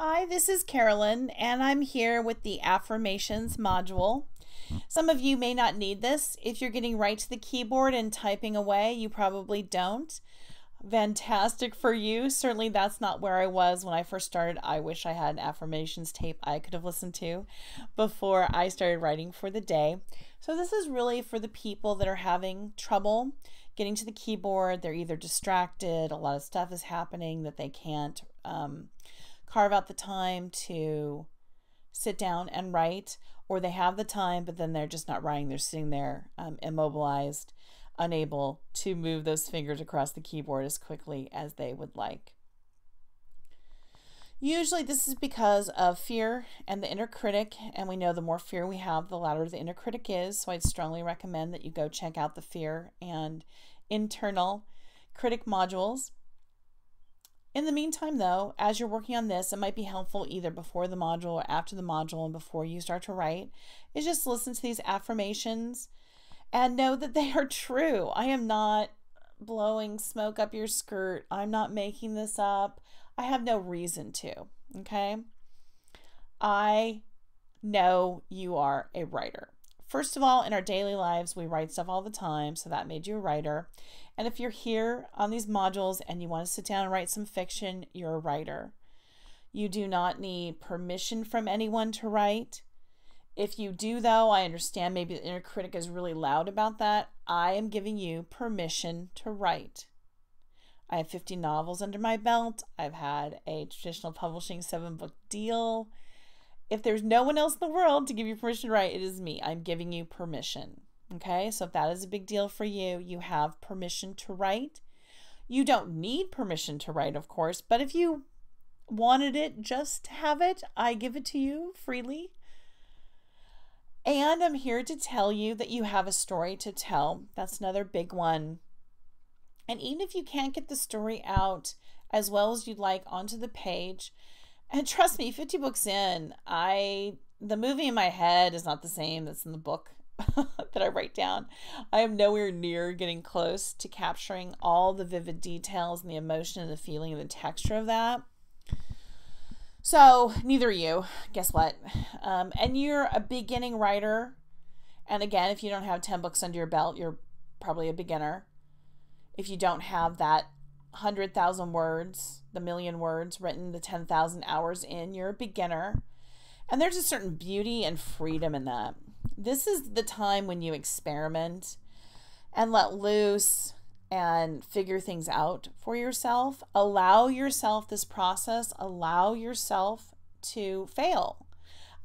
Hi, this is Carolyn, and I'm here with the Affirmations module. Some of you may not need this. If you're getting right to the keyboard and typing away, you probably don't. Fantastic for you. Certainly that's not where I was when I first started. I wish I had an affirmations tape I could have listened to before I started writing for the day. So this is really for the people that are having trouble getting to the keyboard. They're either distracted, a lot of stuff is happening that they can't carve out the time to sit down and write, or they have the time but then they're just not writing. They're sitting there immobilized, unable to move those fingers across the keyboard as quickly as they would like. Usually this is because of fear and the inner critic, and we know the more fear we have, the louder the inner critic is. So I'd strongly recommend that you go check out the fear and internal critic modules. In the meantime, though, as you're working on this, it might be helpful either before the module or after the module and before you start to write, is just listen to these affirmations and know that they are true. I am not blowing smoke up your skirt. I'm not making this up. I have no reason to, okay? I know you are a writer. First of all, in our daily lives, we write stuff all the time, so that made you a writer. And if you're here on these modules and you want to sit down and write some fiction, you're a writer. You do not need permission from anyone to write. If you do, though, I understand maybe the inner critic is really loud about that. I am giving you permission to write. I have 50 novels under my belt. I've had a traditional publishing 7-book deal. If there's no one else in the world to give you permission to write, it is me. I'm giving you permission. Okay, so if that is a big deal for you, you have permission to write. You don't need permission to write, of course, but if you wanted it, just have it. I give it to you freely. And I'm here to tell you that you have a story to tell. That's another big one. And even if you can't get the story out as well as you'd like onto the page, and trust me, 50 books in, the movie in my head is not the same that's in the book that I write down. I am nowhere near getting close to capturing all the vivid details and the emotion and the feeling and the texture of that. So neither are you. Guess what? And you're a beginning writer. And again, if you don't have 10 books under your belt, you're probably a beginner. If you don't have that 100,000 words, the million words written, the 10,000 hours in, you're a beginner. And there's a certain beauty and freedom in that. This is the time when you experiment and let loose and figure things out for yourself. Allow yourself this process. Allow yourself to fail.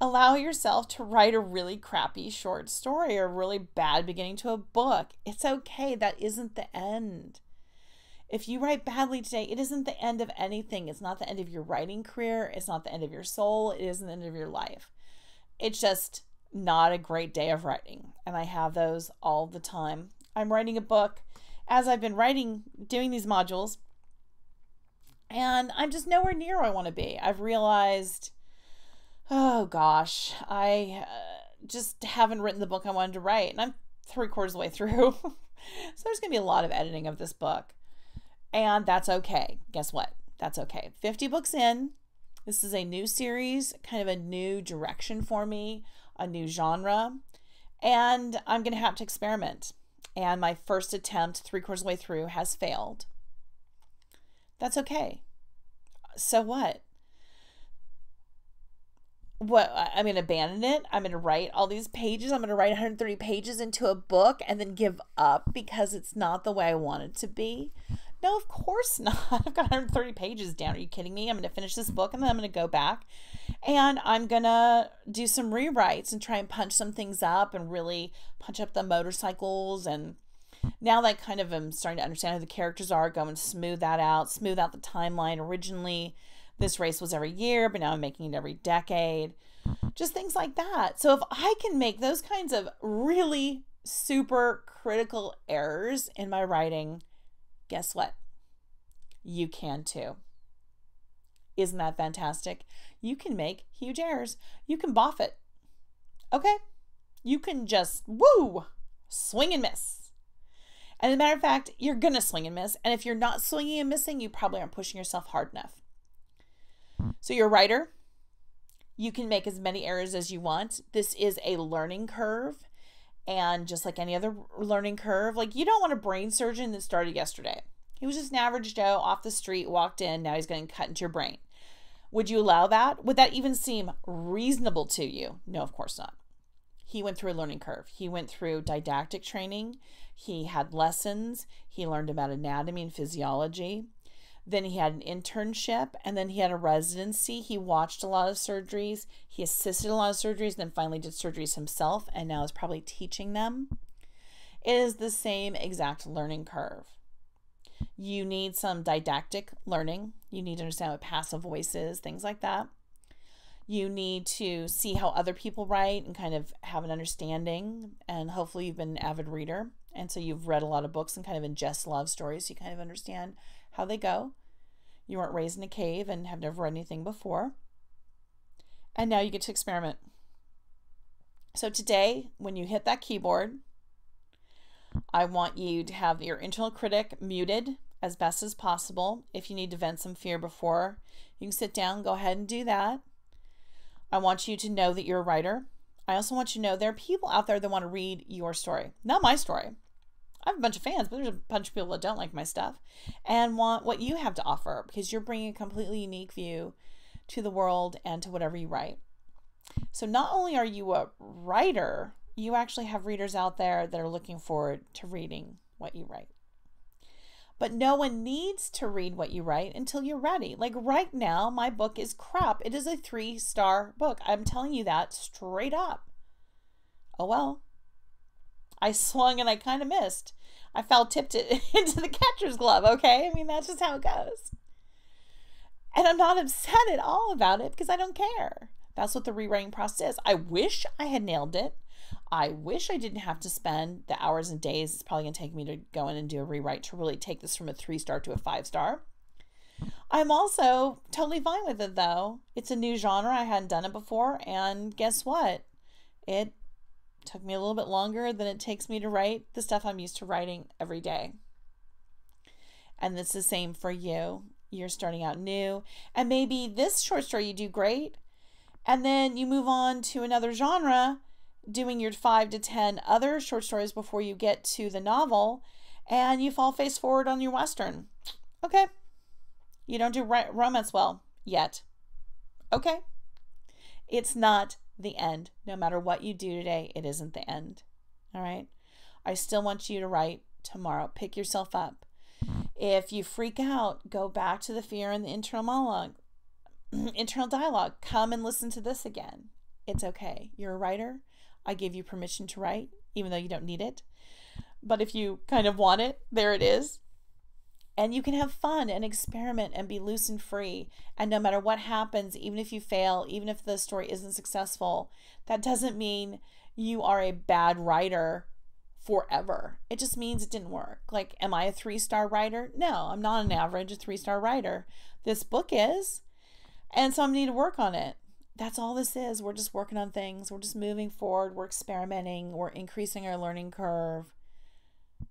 Allow yourself to write a really crappy short story or a really bad beginning to a book. It's okay. That isn't the end. If you write badly today, it isn't the end of anything. It's not the end of your writing career. It's not the end of your soul. It isn't the end of your life. It's just not a great day of writing. And I have those all the time. I'm writing a book as I've been doing these modules, and I'm just nowhere near where I want to be. I've realized, oh gosh, I just haven't written the book I wanted to write, and I'm 3/4 of the way through. So there's going to be a lot of editing of this book. And that's okay. Guess what? That's okay. 50 books in. This is a new series, kind of a new direction for me, a new genre. And I'm going to have to experiment. And my first attempt, 3/4 of the way through, has failed. That's okay. So what? I'm going to abandon it. I'm going to write all these pages. I'm going to write 130 pages into a book and then give up because it's not the way I want it to be. No, of course not. I've got 130 pages down. Are you kidding me? I'm going to finish this book and then I'm going to go back and I'm going to do some rewrites and try and punch some things up and really punch up the motorcycles. And now that I kind of am starting to understand who the characters are, go and smooth that out, smooth out the timeline. Originally, this race was every year, but now I'm making it every decade. Just things like that. So if I can make those kinds of really super critical errors in my writing, guess what? You can too. Isn't that fantastic? You can make huge errors. You can boff it. Okay? You can just, swing and miss. And as a matter of fact, you're going to swing and miss. And if you're not swinging and missing, you probably aren't pushing yourself hard enough. So you're a writer. You can make as many errors as you want. This is a learning curve. And just like any other learning curve, like you don't want a brain surgeon that started yesterday. He was just an average Joe off the street, walked in, now he's going to cut into your brain. Would you allow that? Would that even seem reasonable to you? No, of course not. He went through a learning curve. He went through didactic training. He had lessons. He learned about anatomy and physiology. Then he had an internship, and then he had a residency. He watched a lot of surgeries. He assisted a lot of surgeries, then finally did surgeries himself, and now is probably teaching them. It is the same exact learning curve. You need some didactic learning. You need to understand what passive voice is, things like that. You need to see how other people write and kind of have an understanding. And hopefully you've been an avid reader. And so you've read a lot of books and kind of ingest a lot of stories. So you kind of understand how they go. You weren't raised in a cave and have never read anything before. And now you get to experiment. So today, when you hit that keyboard, I want you to have your internal critic muted as best as possible. If you need to vent some fear before you can sit down, go ahead and do that. I want you to know that you're a writer. I also want you to know there are people out there that want to read your story, not my story. I have a bunch of fans, but there's a bunch of people that don't like my stuff and want what you have to offer because you're bringing a completely unique view to the world and to whatever you write. So not only are you a writer, you actually have readers out there that are looking forward to reading what you write. But no one needs to read what you write until you're ready. Like right now, my book is crap. It is a 3-star book. I'm telling you that straight up. Oh well. I swung and I kind of missed. I tipped it into the catcher's glove, okay? I mean, that's just how it goes. And I'm not upset at all about it because I don't care. That's what the rewriting process is. I wish I had nailed it. I wish I didn't have to spend the hours and days it's probably going to take me to go in and do a rewrite to really take this from a 3-star to a 5-star. I'm also totally fine with it though. It's a new genre. I hadn't done it before. And guess what? It took me a little bit longer than it takes me to write the stuff I'm used to writing every day. And it's the same for you. You're starting out new. And maybe this short story you do great. And then you move on to another genre, doing your 5 to 10 other short stories before you get to the novel, and you fall face forward on your Western. Okay. You don't do romance well yet. Okay. It's not the end. No matter what you do today, it isn't the end. All right. I still want you to write tomorrow. Pick yourself up. If you freak out, go back to the fear and the internal monologue, internal dialogue. Come and listen to this again. It's okay. You're a writer. I give you permission to write, even though you don't need it. But if you kind of want it, there it is. And you can have fun and experiment and be loose and free. And no matter what happens, even if you fail, even if the story isn't successful, that doesn't mean you are a bad writer forever. It just means it didn't work. Like, am I a 3-star writer? No, I'm not an average 3-star writer. This book is. And so I need to work on it. That's all this is. We're just working on things. We're just moving forward. We're experimenting. We're increasing our learning curve.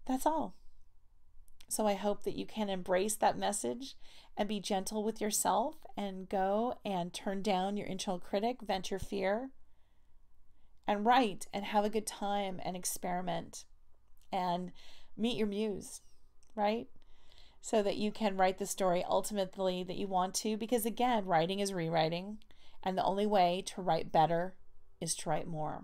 That's all. So I hope that you can embrace that message and be gentle with yourself and go and turn down your internal critic, vent your fear, and write and have a good time and experiment and meet your muse, right? So that you can write the story ultimately that you want to, because again, writing is rewriting. And the only way to write better is to write more.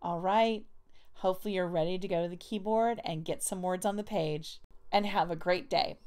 All right. Hopefully you're ready to go to the keyboard and get some words on the page. And have a great day.